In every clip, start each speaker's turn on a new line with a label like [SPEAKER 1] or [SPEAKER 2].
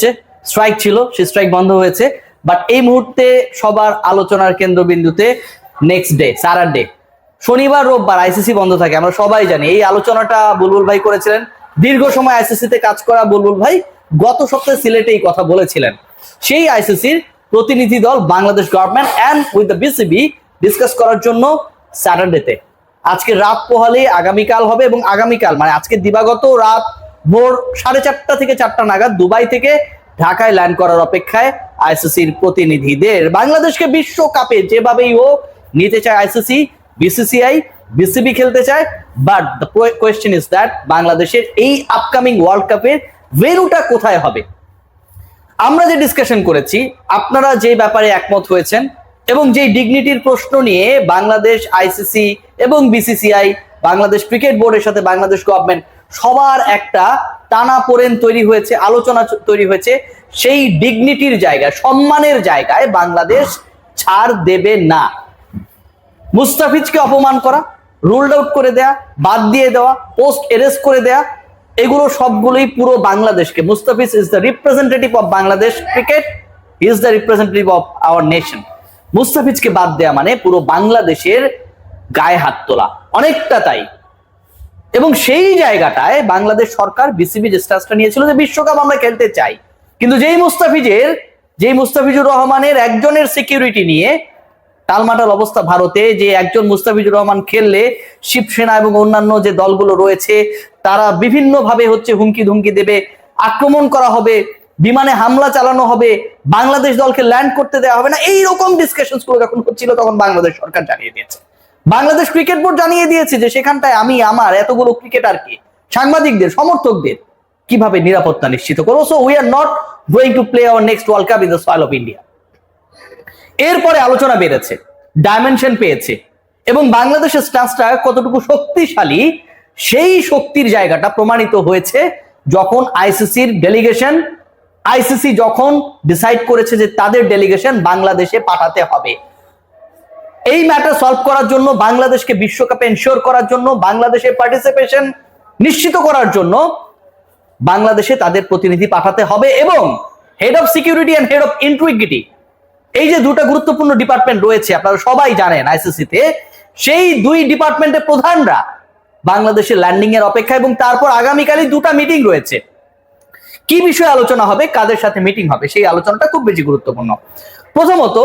[SPEAKER 1] হচ্ছে, স্ট্রাইক ছিল, সেই স্ট্রাইক বন্ধ হয়েছে। বাট এই মুহূর্তে সবার আলোচনার কেন্দ্রবিন্দুতে নেক্সট ডে স্যাটারডে, শনিবার রোববার আইসিসি বন্ধ থাকে, আমরা সবাই জানি। এই আলোচনাটা বুলবুল ভাই করেছিলেন। দীর্ঘ সময় আইসিসিতে কাজ করা বুলবুল ভাই গত সপ্তাহে সিলেটে এই কথা বলেছিলেন। সেই আইসিসির প্রতিনিধি দল Bangladesh government and with the BCB discuss করার জন্য স্যাটারডেতে, আজকে রাত পোহালে আগামীকাল হবে, এবং আগামীকাল মানে আজকে দিবাগত রাত ভোর 4:30 থেকে 4টা নাগাদ দুবাই থেকে ঢাকায় ল্যান্ড করার অপেক্ষায় আইসিসির প্রতিনিধিদের। বাংলাদেশকে বিশ্বকাপে যেভাবেই হোক নিতে চায় আইসিসি, বিসিসিআই, বিসিবি খেলতে চায়। But the question is that বাংলাদেশের এই আপকামিং ওয়ার্ল্ড কাপের ভেন্যুটা কোথায় হবে? আমরা যে ডিসকাশন করেছি, আপনারা যে ব্যাপারে একমত হয়েছেন এবং যে ডিগনিটির প্রশ্ন নিয়ে বাংলাদেশ আইসিসি এবং বিসিসিআই, বাংলাদেশ ক্রিকেট বোর্ডের সাথে বাংলাদেশ গভর্নমেন্ট সবার একটা টানাপোড়েন তৈরি হয়েছে, আলোচনা তৈরি হয়েছে, সেই ডিগনিটির জায়গায়, সম্মানের জায়গায় বাংলাদেশ ছাড় দেবে না। মুস্তাফিজকে অপমান করা, রুলড আউট করে দেয়া, বাদ দিয়ে দেওয়া, পোস্ট এরেস্ট করে দেয়া, এগুলো সবগুলোই পুরো বাংলাদেশকে, Mustafiz is the representative of Bangladesh cricket, he is the representative of our nation. মুস্তাফিজকে বাদ দেয়া মানে পুরো বাংলাদেশের গায়ে হাত তোলা, অনেকটা তাই। এবং সেই জায়গাটায় বাংলাদেশ সরকার বিসিবি যে স্ট্যান্সটা নিয়েছিল যে বিশ্বকাপ আমরা খেলতে চাই, কিন্তু যেই মুস্তাফিজুর রহমানের একজনের সিকিউরিটি নিয়ে টালমাটাল অবস্থা ভারতে, যে একজন মুস্তাফিজুর রহমান খেললে শিবসেনা এবং অন্যান্য যে দলগুলো রয়েছে তারা বিভিন্ন ভাবে হুমকি ধুমকি দেবে, আক্রমণ করা হবে, বিমানে হামলা চালানো হবে, বাংলাদেশ দলকে ল্যান্ড করতে দেওয়া হবে না, এইরকম ডিসকাশনস গুলো যখন হচ্ছিল তখন বাংলাদেশ সরকার জানিয়ে দিয়েছে, বাংলাদেশ ক্রিকেট বোর্ড জানিয়ে দিয়েছে যে সেখানটায় আমি আমার এতগুলো ক্রিকেটারকে, সাংবাদিকদের, সমর্থকদের কিভাবে নিরাপত্তা নিশ্চিত করবো। So we are not going to play hour next world cup in the soil of India. এরপরে আলোচনা বেড়েছে, ডাইমেনশন পেয়েছে, এবং বাংলাদেশের স্ট্যান্সটা কতটুকু শক্তিশালী সেই শক্তির জায়গাটা প্রমাণিত হয়েছে যখন আইসিসি যখন ডিসাইড করেছে যে তাদের ডেলিগেশন বাংলাদেশে পাঠাতে হবে। এই ম্যাটার সলভ করার জন্য, বাংলাদেশকে বিশ্বকাপে এনশিওর করার জন্য, বাংলাদেশের পার্টিসিপেশন নিশ্চিত করার জন্য বাংলাদেশে তাদের প্রতিনিধি পাঠাতে হবে। এবং head of security and head of integrity, এই যে দুটো গুরুত্বপূর্ণ ডিপার্টমেন্ট রয়েছে আপনারা সবাই জানেন আইসিসিতে, সেই দুই ডিপার্টমেন্টের প্রধানরা বাংলাদেশের ল্যান্ডিং এর অপেক্ষা। এবং তারপর আগামীকালই দুটো মিটিং রয়েছে। কি বিষয়ে আলোচনা হবে, কাদের সাথে মিটিং হবে, সেই আলোচনাটা খুব বেশি গুরুত্বপূর্ণ। প্রথমত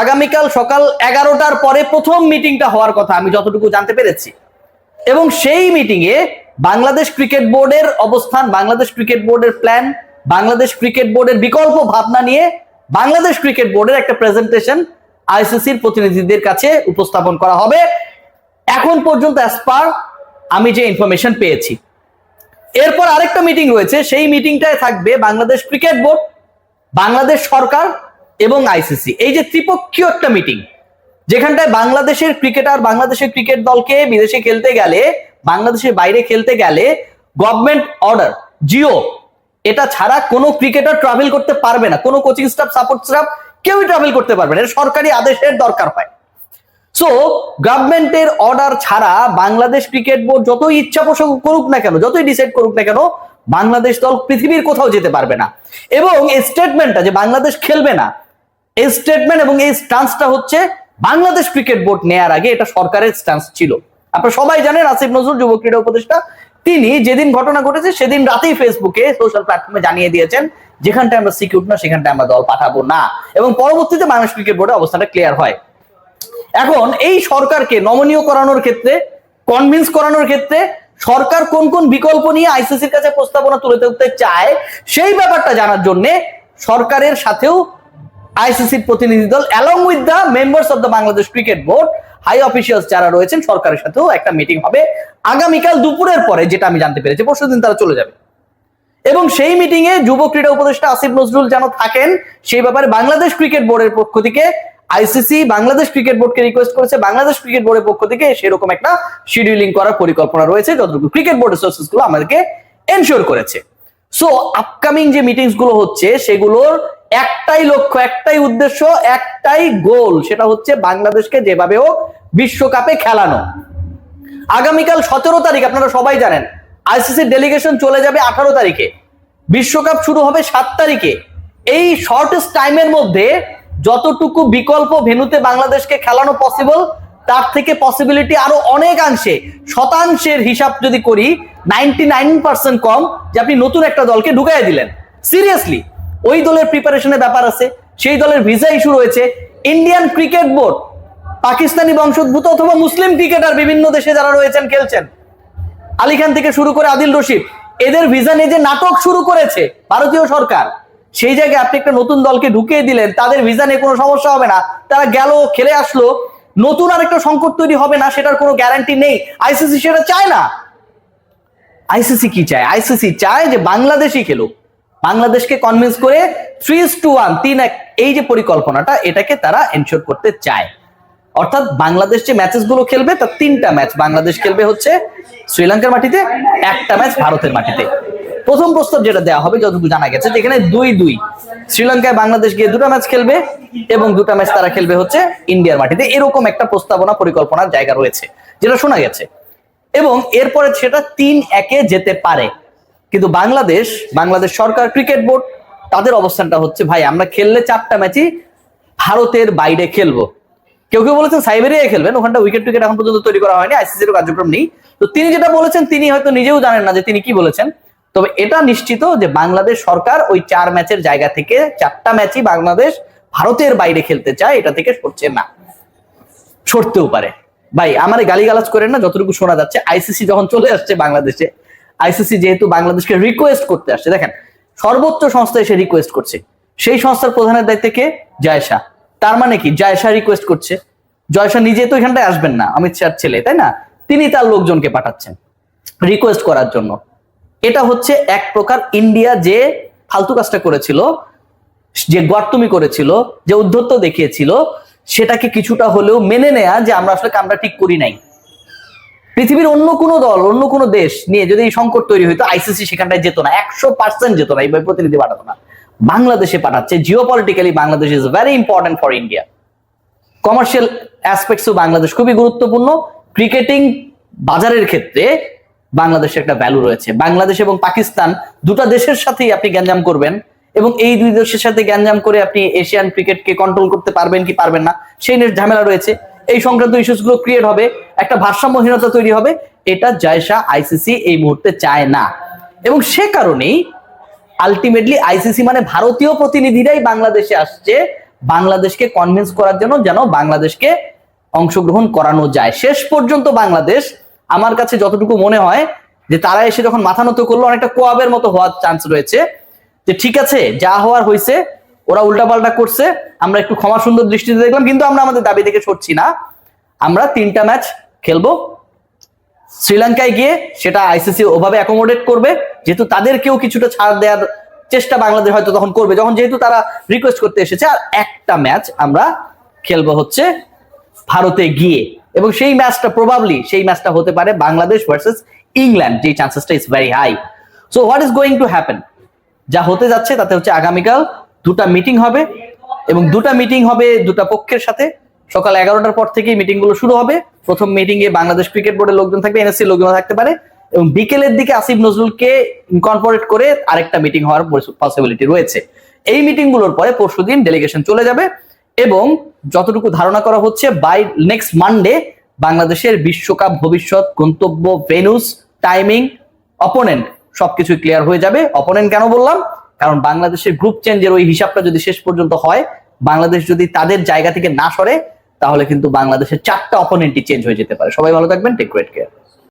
[SPEAKER 1] আগামীকাল সকাল 11টার পরে প্রথম মিটিংটা হওয়ার কথা আমি যতটুকু জানতে পেরেছি, এবং সেই মিটিং এ বাংলাদেশ ক্রিকেট বোর্ডের অবস্থান, বাংলাদেশ ক্রিকেট বোর্ডের প্ল্যান, বাংলাদেশ ক্রিকেট বোর্ডের বিকল্প ভাবনা নিয়ে বাংলাদেশ ক্রিকেট বোর্ডের একটা প্রেজেন্টেশন আইসিসির প্রতিনিধিদের কাছে উপস্থাপন করা হবে। এখন পর্যন্ত অ্যাজ পার আমি যে ইনফরমেশন পেয়েছি। এরপর আরেকটা মিটিং রয়েছে, সেই মিটিংটায় থাকবে বাংলাদেশ ক্রিকেট বোর্ড, বাংলাদেশ সরকার এবং আইসিসি। এই যে ত্রিপক্ষীয় একটা মিটিং, যেখানটায় বাংলাদেশের ক্রিকেটার, বাংলাদেশের ক্রিকেট দলকে বিদেশে খেলতে গেলে, বাংলাদেশের বাইরে খেলতে গেলে গভর্নমেন্ট অর্ডার জিও এটা ছাড়া কোনো ক্রিকেটার ট্রাভেল করতে পারবে না, কোনো কোচিং স্টাফ, সাপোর্ট স্টাফ কেউই ট্রাভেল করতে পারবে না, এটা সরকারি আদেশের দরকার হয়। সো গভর্নমেন্টের অর্ডার ছাড়া বাংলাদেশ ক্রিকেট বোর্ড যতই ইচ্ছা পোষণ করুক না কেন, যতই ডিসাইড করুক না কেন, বাংলাদেশ দল পৃথিবীর কোথাও যেতে পারবে না। এবং এই স্টেটমেন্টটা যে বাংলাদেশ খেলবে না, এই স্টেটমেন্ট এবং এই স্ট্যান্সটা হচ্ছে বাংলাদেশ ক্রিকেট বোর্ড নেয়ার আগে এটা সরকারের স্ট্যান্স ছিল। আপনারা সবাই জানেন আসিফ নজরুল যুব ক্রীড়া উপদেষ্টা, তিনি যেদিন ঘটনা ঘটেছে সেদিন রাতেই ফেসবুকে, সোশ্যাল প্ল্যাটফর্মে জানিয়ে দিয়েছেন যেখানটায় আমরা সিকিউর না সেখানটায় আমরা দল পাঠাবো না, এবং পরবর্তীতে বাংলাদেশ ক্রিকেট বোর্ডের অবস্থাটা ক্লিয়ার হয়। এখন এই সরকারকে নমনীয় করানোর ক্ষেত্রে, কনভিন্স করানোর ক্ষেত্রে সরকার কোন কোন বিকল্প নিয়ে আইসিসির কাছে প্রস্তাবনা তুলে ধরতে চায় সেই ব্যাপারটা জানার জন্য সরকারের সাথেও আইসিসির প্রতিনিধি দল along with the members of the Bangladesh cricket board, high officials যারা রয়েছেন সরকারের সাথেও একটা মিটিং হবে আগামীকাল দুপুরের পরে, যেটা আমি জানতে পেরেছি। পরশুদিন তারা চলে যাবে, এবং সেই মিটিং এ যুব ক্রীড়া উপদেষ্টা আসিফ নজরুল যেন থাকেন সেই ব্যাপারে বাংলাদেশ ক্রিকেট বোর্ডের পক্ষ থেকে আইসিসি বাংলাদেশ ক্রিকেট বোর্ডকে রিকোয়েস্ট করেছে, বাংলাদেশ ক্রিকেট বোর্ডের পক্ষ থেকে সেরকম একটা শিডিউলিং করার পরিকল্পনা রয়েছে, যতটুকু ক্রিকেট বোর্ডের সোর্সেস গুলো আমাদেরকে এনশিওর করেছে। সো আপকামিং যে মিটিংস গুলো হচ্ছে সেগুলোর একটাই লক্ষ্য, একটাই উদ্দেশ্য, একটাই গোল, সেটা হচ্ছে বাংলাদেশকে যেভাবে হোক বিশ্বকাপে খেলানো। আগামীকাল 17 তারিখ আপনারা সবাই জানেন আইসিসির ডেলিগেশন চলে যাবে 18 তারিখে বিশ্বকাপ শুরু হবে 7 তারিখে। এই শর্টেস্ট টাইমের মধ্যে যতটুকু বিকল্প ভেন্যুতে বাংলাদেশকে খেলানো পসিবল, তার থেকে পসিবিলিটি আরো অনেকাংশে, শতাংশের হিসাব যদি করি 99% কম যে আপনি নতুন একটা দলকে ঢুকাই দিলেন। সিরিয়াসলি ওই দলের প্রিপারেশনের ব্যাপার আছে, সেই দলের ভিসা ইস্যু রয়েছে। ইন্ডিয়ান ক্রিকেট বোর্ড, পাকিস্তানি বংশোদ্ভূত অথবা মুসলিম ক্রিকেটার বিভিন্ন দেশে যারা রয়েছেন খেলছেন, আলী খান থেকে শুরু করে আদিল রশিদ, এদের ভিসা নিয়ে যে নাটক শুরু করেছে ভারতীয় সরকার, সেই জায়গায় আপনি একটা নতুন দলকে ঢুকিয়ে দিলেন, তাদের ভিসা নিয়ে কোনো সমস্যা হবে না, তারা গেল খেলে আসলো, নতুন আরেকটা সংকট তৈরি হবে না সেটার কোনো গ্যারান্টি নেই। আইসিসি সেটা চায় না। আইসিসি কি চায়? আইসিসি চায় যে বাংলাদেশই খেলুক, বাংলাদেশকে কনভিন্স করে 3:1 3-1 এই যে পরিকল্পনাটা, এটাকে তারা এনশিওর করতে চায়। অর্থাৎ বাংলাদেশ যে ম্যাচেস গুলো খেলবে তার 3টা ম্যাচ বাংলাদেশ খেলবে হচ্ছে শ্রীলঙ্কার মাটিতে, একটা ম্যাচ ভারতের মাটিতে। প্রথম প্রস্তাব যেটা দেওয়া হবে যতটুকু জানা গেছে, যেখানে 2-2 শ্রীলঙ্কায় বাংলাদেশ গিয়ে 2টা ম্যাচ খেলবে এবং 2টা ম্যাচ তারা খেলবে হচ্ছে ইন্ডিয়ার মাটিতে, এরকম একটা প্রস্তাবনা পরিকল্পনার জায়গা রয়েছে যেটা শোনা গেছে। এবং এরপরে সেটা 3-1 যেতে পারে। কিন্তু বাংলাদেশ সরকার, ক্রিকেট বোর্ড, তাদের অবস্থানটা হচ্ছে ভাই আমরা খেললে 4টা ম্যাচই ভারতের বাইরে খেলবো। কেউ কেউ বলেছেন সাইবেরিয়ায় খেলবেন, ওখানটা উইকেট টুইকেট এখন পর্যন্ত তৈরি করা হয়নি, আইসিসির কার্যক্রম নেই। তো তিনি যেটা বলেছেন তিনি হয়তো নিজেও জানেন না যে তিনি কি বলেছেন। তবে এটা নিশ্চিত যে বাংলাদেশ সরকার ওই 4 ম্যাচের জায়গা থেকে 4টা ম্যাচই বাংলাদেশ ভারতের বাইরে খেলতে চায়, এটা থেকে সরছে না, সরতেও পারে। ভাই আমার গালিগালাজ করেন না, যতটুকু শোনা যাচ্ছে আইসিসি যখন চলে আসছে বাংলাদেশে, আইসিসি যেহেতু বাংলাদেশকে রিকোয়েস্ট করতে আসছে, দেখেন সর্বোচ্চ সংস্থা এসে রিকোয়েস্ট করছে, সেই সংস্থার প্রধানের দায়িত্বে কে? জায়শা। তার মানে কি জায়শা রিকোয়েস্ট করছে? জয়শা নিজে তো এখানটায় আসবেন না, অমিত শাহর ছেলে, তাই না? তিনি তার লোকজনকে পাঠাচ্ছেন রিকোয়েস্ট করার জন্য। এটা হচ্ছে এক প্রকার ইন্ডিয়া যে ফালতু কাজটা করেছিল, যে গর্তমি করেছিল, যে উদ্ধত্ত দেখিয়েছিল, সেটাকে কিছুটা হলেও মেনে নেয়া যে আমরা আসলে কামটা ঠিক করি নাই। পৃথিবীর অন্য কোনো দল, অন্য কোনো দেশ নিয়ে যদি এই সংকট তৈরি হইতো, আইসিসি সেখানটায় যেত না, 100% যেত না, এইভাবে প্রতিনিধি পাঠাতো না। বাংলাদেশে পাঠাচ্ছে। Geopolitically Bangladesh is very important for India. Commercial অ্যাসপেক্টসও বাংলাদেশ খুবই গুরুত্বপূর্ণ। ক্রিকেটিং বাজারের ক্ষেত্রে বাংলাদেশের একটা ভ্যালু রয়েছে। বাংলাদেশ এবং পাকিস্তান দুটো দেশের সাথেই আপনি গ্যাঞ্জাম করবেন, এবং এই দুই দেশের সাথে গ্যাঞ্জাম করে আপনি এশিয়ান ক্রিকেটকে কন্ট্রোল করতে পারবেন কি পারবেন না সেই নিয়ে ঝামেলা রয়েছে। এই সংক্রান্ত ইস্যুস গুলো ক্রিয়েট হবে, একটা ভারসাম্যহীনতা তৈরি হবে। এটা জায়শা আইসিসি এই মুহূর্তে চায় না, এবং সে কারণেই আলটিমেটলি আইসিসি মানে ভারতীয় প্রতিনিধিরাই বাংলাদেশে আসছে বাংলাদেশকে কনভিন্স করার জন্য, যেন বাংলাদেশকে অংশগ্রহণ করানো যায়। শেষ পর্যন্ত বাংলাদেশ, আমার কাছে যতটুকু মনে হয় যে তারা এসে যখন মাথা নত করলো, অনেকটা কোয়াবের মতো হওয়ার চান্স রয়েছে, যে ঠিক আছে যা হওয়ার হয়েছে, ওরা উল্টাপাল্টা করছে, আমরা একটু ক্ষমা সুন্দর দৃষ্টিতে দেখলাম, কিন্তু আমরা আমাদের দাবি থেকে সরছি না। আমরা 3টা ম্যাচ খেলবো শ্রীলঙ্কায় গিয়ে, সেটা আইসিসি ওভাবে অ্যাকোমোডেট করবে, যেহেতু তাদেরকেও কিছুটা ছাড় দেওয়ার চেষ্টা বাংলাদেশ হয়তো তখন করবে, যখন যেহেতু তারা রিকোয়েস্ট করতে এসেছে। আর একটা ম্যাচ আমরা খেলবো হচ্ছে ভারতে গিয়ে, এবং সেই ম্যাচটা প্রবাবলি সেই ম্যাচটা হতে পারে বাংলাদেশ ভার্সেস ইংল্যান্ড, যে চান্সেসটা is very high. So what is going to happen, যা হতে যাচ্ছে তাতে হচ্ছে আগামীকাল 2টা মিটিং হবে, এবং 2টা মিটিং হবে 2টা পক্ষের সাথে। সকাল 11টার পর থেকেই মিটিং গুলো শুরু হবে। প্রথম মিটিং এ বাংলাদেশ ক্রিকেট বোর্ডের লোকজন থাকবে, এনএসসি লোকজন থাকতে পারে, এবং বিকেলের দিকে আসিফ নজরুলকে ইনকর্পোরেট করে আরেকটা মিটিং হওয়ার পসিবিলিটি রয়েছে। এই মিটিং গুলোর পরে পরশুদিন ডেলিগেশন চলে যাবে, এবং যতটুকু ধারণা করা হচ্ছে বাই নেক্সট মানডে বাংলাদেশের বিশ্বকাপ ভবিষ্যৎ, গন্তব্য, ভেন্যুস, টাইমিং, অপোনেন্ট সবকিছু ক্লিয়ার হয়ে যাবে। অপোনেন্ট কেন বললাম? কারণ বাংলাদেশের গ্রুপ চেঞ্জের ওই হিসাবটা যদি শেষ পর্যন্ত হয়, বাংলাদেশ যদি তাদের জায়গা থেকে না সরে, তাহলে কিন্তু বাংলাদেশের 4টা অপোনেন্টই চেঞ্জ হয়ে যেতে পারে। সবাই ভালো থাকবেন, টেক গ্রেট কেয়ার।